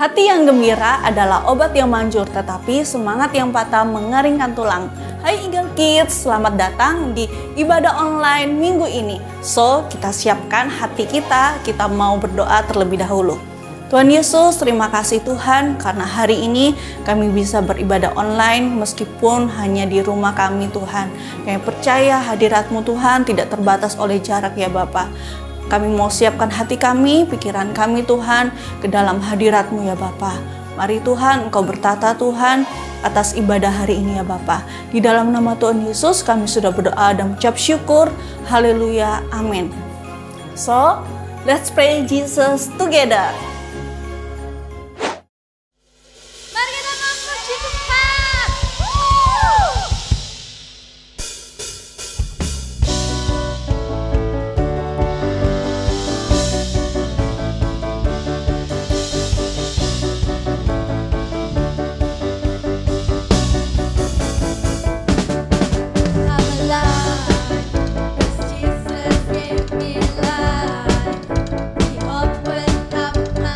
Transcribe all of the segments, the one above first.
Hati yang gembira adalah obat yang manjur, tetapi semangat yang patah mengeringkan tulang. Hai Eagle Kids, selamat datang di ibadah online minggu ini. So, kita siapkan hati kita mau berdoa terlebih dahulu. Tuhan Yesus, terima kasih Tuhan karena hari ini kami bisa beribadah online meskipun hanya di rumah kami Tuhan. Kami percaya hadirat-Mu Tuhan tidak terbatas oleh jarak ya Bapa. Kami mau siapkan hati kami, pikiran kami Tuhan ke dalam hadirat-Mu ya Bapa. Mari Tuhan Engkau bertata Tuhan atas ibadah hari ini ya Bapa. Di dalam nama Tuhan Yesus kami sudah berdoa dan mengucap syukur. Haleluya, amin. So, let's pray Jesus together. Jesus gave me life. He opened up my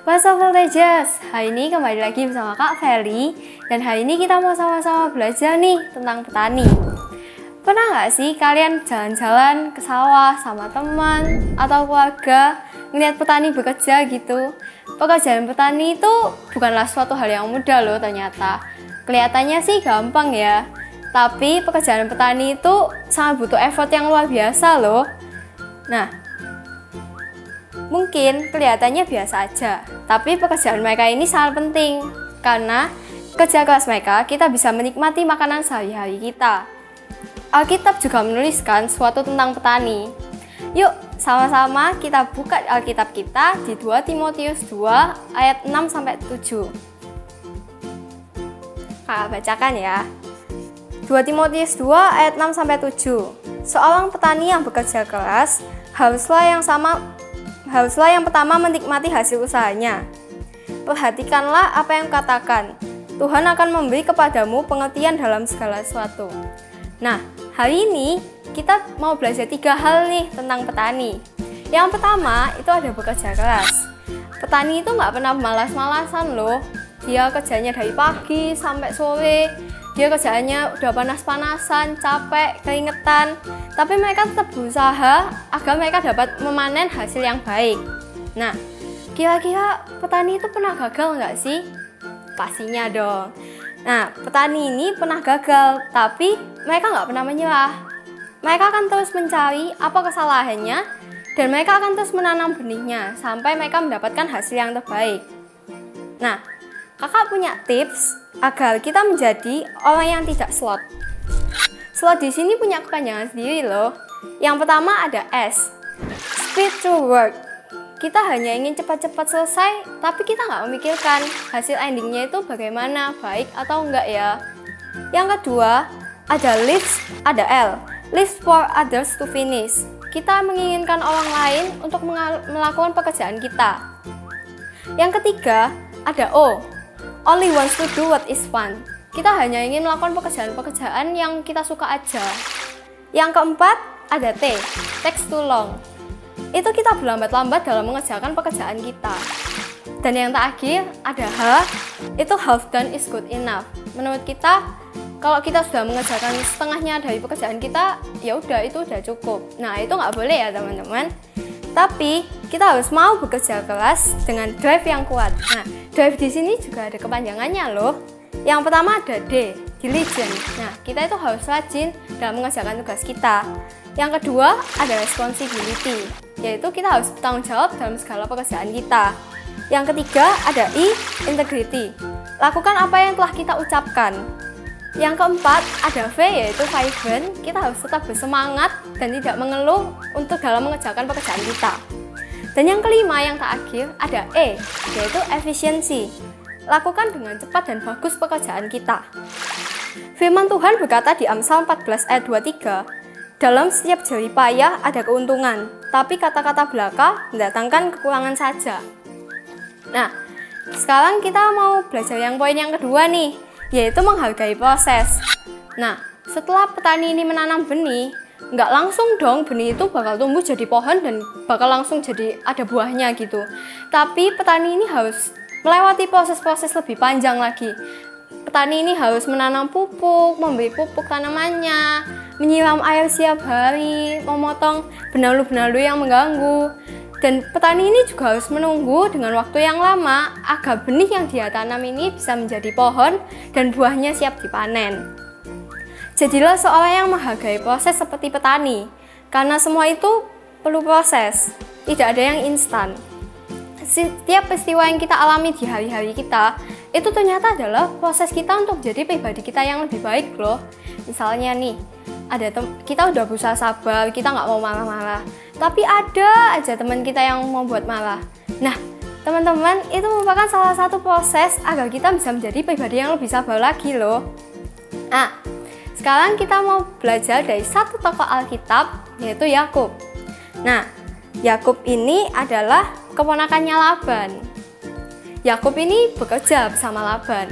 What's up Voltages? Hari ini kembali lagi bersama Kak Feli. Dan hari ini kita mau sama-sama belajar nih tentang petani. Pernah nggak sih kalian jalan-jalan ke sawah sama teman atau keluarga ngeliat petani bekerja gitu? Pekerjaan petani itu bukanlah suatu hal yang mudah loh ternyata. Kelihatannya sih gampang ya, tapi pekerjaan petani itu sangat butuh effort yang luar biasa loh. Nah, mungkin kelihatannya biasa aja, tapi pekerjaan mereka ini sangat penting. Karena kerja keras mereka, kita bisa menikmati makanan sehari-hari kita. Alkitab juga menuliskan sesuatu tentang petani. Yuk, sama-sama kita buka Alkitab kita di 2 Timotius 2 ayat 6-7. Kakak bacakan ya. 2 Timotius 2 ayat 6-7. Seorang petani yang bekerja keras haruslah yang pertama menikmati hasil usahanya. Perhatikanlah apa yang katakan. Tuhan akan memberi kepadamu pengertian dalam segala sesuatu. Nah, hari ini kita mau belajar 3 hal nih tentang petani. Yang pertama itu ada bekerja keras. Petani itu nggak pernah malas-malasan loh. Dia kerjanya dari pagi sampai sore. Dia kerjaannya udah panas-panasan, capek, keringetan. Tapi mereka tetap berusaha agar mereka dapat memanen hasil yang baik. Nah, kira-kira petani itu pernah gagal nggak sih? Pastinya dong. Nah, petani ini pernah gagal, tapi mereka nggak pernah menyerah. Mereka akan terus mencari apa kesalahannya, dan mereka akan terus menanam benihnya sampai mereka mendapatkan hasil yang terbaik. Nah, kakak punya tips agar kita menjadi orang yang tidak slot. Slot di sini punya kepanjangan sendiri loh. Yang pertama ada S, speed to work. Kita hanya ingin cepat-cepat selesai, tapi kita nggak memikirkan hasil endingnya itu bagaimana, baik atau enggak ya. Yang kedua ada ada L, live for others to finish. Kita menginginkan orang lain untuk melakukan pekerjaan kita. Yang ketiga ada O, only wants to do what is fun. Kita hanya ingin melakukan pekerjaan-pekerjaan yang kita suka aja. Yang keempat ada T, takes too long. Itu kita berlambat-lambat dalam mengerjakan pekerjaan kita. Dan yang terakhir ada H, itu half done is good enough. Menurut kita, kalau kita sudah mengerjakan setengahnya dari pekerjaan kita, ya udah itu udah cukup. Nah, itu nggak boleh ya teman-teman. Tapi kita harus mau bekerja keras dengan drive yang kuat. Nah, drive di sini juga ada kepanjangannya loh. Yang pertama ada D, diligent. Nah, kita itu harus rajin dalam mengerjakan tugas kita. Yang kedua ada responsibility, yaitu kita harus bertanggung jawab dalam segala pekerjaan kita. Yang ketiga ada I, integrity. Lakukan apa yang telah kita ucapkan. Yang keempat ada V, yaitu vibrant. Kita harus tetap bersemangat dan tidak mengeluh untuk dalam mengerjakan pekerjaan kita. Dan yang kelima, yang terakhir ada E, yaitu efficiency. Lakukan dengan cepat dan bagus pekerjaan kita. Firman Tuhan berkata di Amsal 14 ayat 23, dalam setiap jerih payah ada keuntungan, tapi kata-kata belaka mendatangkan kekurangan saja. Nah, sekarang kita mau belajar yang poin yang kedua nih, yaitu menghargai proses. Nah, setelah petani ini menanam benih, nggak langsung dong benih itu bakal tumbuh jadi pohon dan bakal langsung jadi ada buahnya gitu. Tapi petani ini harus melewati proses-proses lebih panjang lagi. Petani ini harus menanam pupuk, memberi pupuk tanamannya, menyiram air setiap hari, memotong benalu-benalu yang mengganggu. Dan petani ini juga harus menunggu dengan waktu yang lama agar benih yang dia tanam ini bisa menjadi pohon dan buahnya siap dipanen. Jadilah seorang yang menghargai proses seperti petani, karena semua itu perlu proses, tidak ada yang instan. Setiap peristiwa yang kita alami di hari-hari kita, itu ternyata adalah proses kita untuk menjadi pribadi kita yang lebih baik loh. Misalnya nih, kita udah berusaha sabar, kita nggak mau marah-marah, tapi ada aja teman kita yang mau buat marah. Nah, teman-teman, itu merupakan salah satu proses agar kita bisa menjadi pribadi yang lebih sabar lagi loh. Nah, sekarang kita mau belajar dari satu tokoh Alkitab, yaitu Yakub. Nah, Yakub ini adalah keponakannya Laban. Yakub ini bekerja bersama Laban.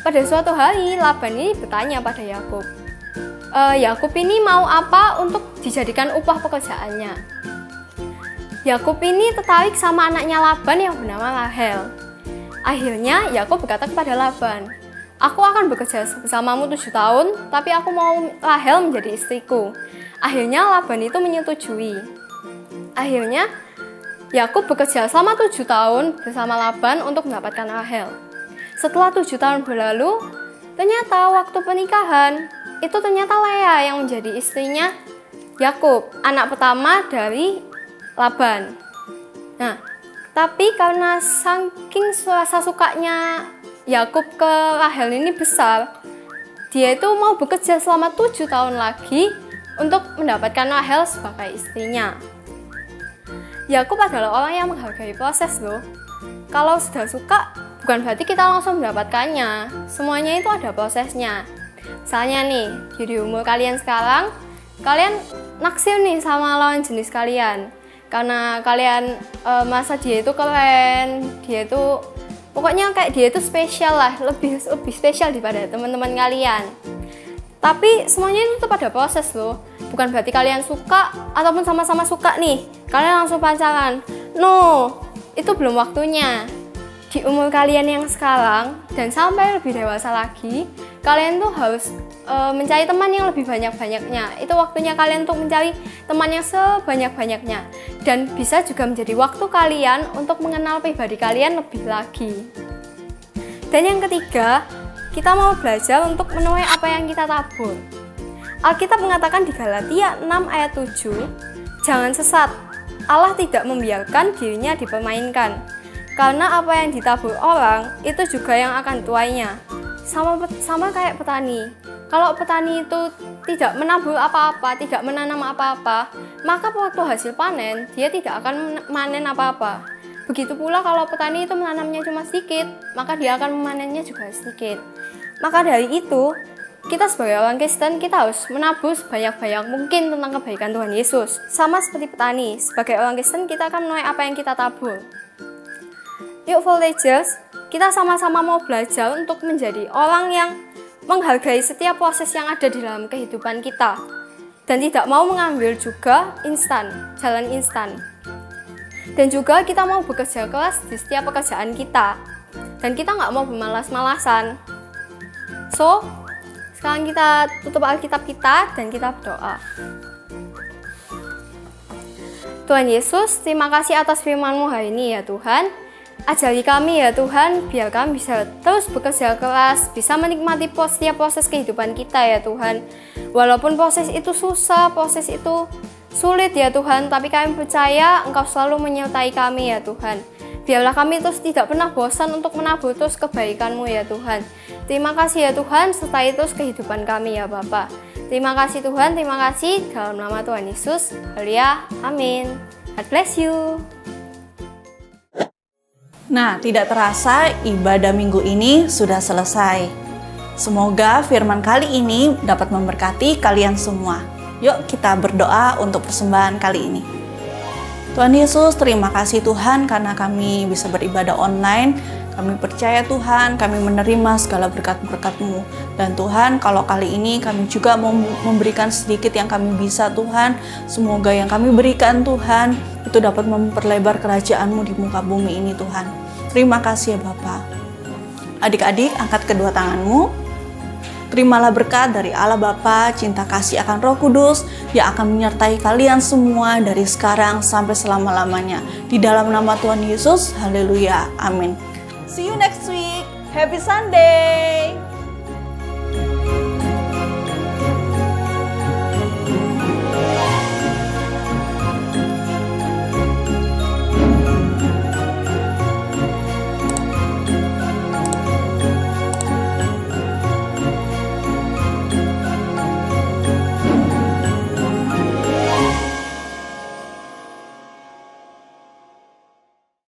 Pada suatu hari, Laban ini bertanya pada Yakub, Yakub ini mau apa untuk dijadikan upah pekerjaannya? Yakub ini tertarik sama anaknya Laban yang bernama Rahel. Akhirnya Yakub berkata kepada Laban, "Aku akan bekerja bersamamu 7 tahun, tapi aku mau Rahel menjadi istriku." Akhirnya Laban itu menyetujui. Akhirnya Yakub bekerja selama 7 tahun bersama Laban untuk mendapatkan Rahel. Setelah 7 tahun berlalu, ternyata waktu pernikahan itu ternyata Lea yang menjadi istrinya Yakub, anak pertama dari Laban. Nah, tapi karena saking rasa sukanya Yakub ke Rahel ini besar, dia itu mau bekerja selama 7 tahun lagi untuk mendapatkan Rahel sebagai istrinya. Yakub adalah orang yang menghargai proses loh. Kalau sudah suka, bukan berarti kita langsung mendapatkannya. Semuanya itu ada prosesnya. Misalnya nih, di umur kalian sekarang, kalian naksir nih sama lawan jenis kalian. Karena kalian merasa dia itu keren, dia itu pokoknya kayak dia itu spesial lah, lebih spesial daripada teman-teman kalian. Tapi semuanya itu tetap ada proses loh. Bukan berarti kalian suka ataupun sama-sama suka nih, kalian langsung pacaran. No, itu belum waktunya. Di umur kalian yang sekarang dan sampai lebih dewasa lagi, kalian tuh harus mencari teman yang lebih banyak-banyaknya. Itu waktunya kalian untuk mencari teman yang sebanyak-banyaknya. Dan bisa juga menjadi waktu kalian untuk mengenal pribadi kalian lebih lagi. Dan yang ketiga, kita mau belajar untuk menuai apa yang kita tabur. Alkitab mengatakan di Galatia 6 ayat 7, "Jangan sesat, Allah tidak membiarkan dirinya dipermainkan. Karena apa yang ditabur orang, itu juga yang akan tuainya." Sama kayak petani. Kalau petani itu tidak menabur apa-apa, tidak menanam apa-apa, maka waktu hasil panen, dia tidak akan memanen apa-apa. Begitu pula kalau petani itu menanamnya cuma sedikit, maka dia akan memanennya juga sedikit. Maka dari itu, kita sebagai orang Kristen, kita harus menabur sebanyak-banyak mungkin tentang kebaikan Tuhan Yesus. Sama seperti petani, sebagai orang Kristen, kita akan menuai apa yang kita tabur. Yuk Voltagers, kita sama-sama mau belajar untuk menjadi orang yang menghargai setiap proses yang ada di dalam kehidupan kita. Dan tidak mau mengambil juga jalan instan. Dan juga kita mau bekerja keras di setiap pekerjaan kita. Dan kita nggak mau bermalas-malasan. So, sekarang kita tutup Alkitab kita dan kita berdoa. Tuhan Yesus, terima kasih atas firman-Mu hari ini ya Tuhan. Ajari kami ya Tuhan, biar kami bisa terus bekerja keras, bisa menikmati setiap proses kehidupan kita ya Tuhan. Walaupun proses itu susah, proses itu sulit ya Tuhan, tapi kami percaya Engkau selalu menyertai kami ya Tuhan. Biarlah kami terus tidak pernah bosan untuk menabur terus kebaikan-Mu ya Tuhan. Terima kasih ya Tuhan, sertai terus kehidupan kami ya Bapa. Terima kasih Tuhan, terima kasih. Dalam nama Tuhan Yesus, haleluya, amin. God bless you. Nah, tidak terasa ibadah minggu ini sudah selesai. Semoga firman kali ini dapat memberkati kalian semua. Yuk kita berdoa untuk persembahan kali ini. Tuhan Yesus, terima kasih Tuhan karena kami bisa beribadah online. Kami percaya Tuhan, kami menerima segala berkat-berkat-Mu. Dan Tuhan, kalau kali ini kami juga mau memberikan sedikit yang kami bisa Tuhan. Semoga yang kami berikan Tuhan, itu dapat memperlebar kerajaan-Mu di muka bumi ini Tuhan. Terima kasih ya Bapa. Adik-adik, angkat kedua tanganmu. Terimalah berkat dari Allah Bapa, cinta kasih akan Roh Kudus yang akan menyertai kalian semua dari sekarang sampai selama-lamanya. Di dalam nama Tuhan Yesus, haleluya, amin. See you next week. Happy Sunday.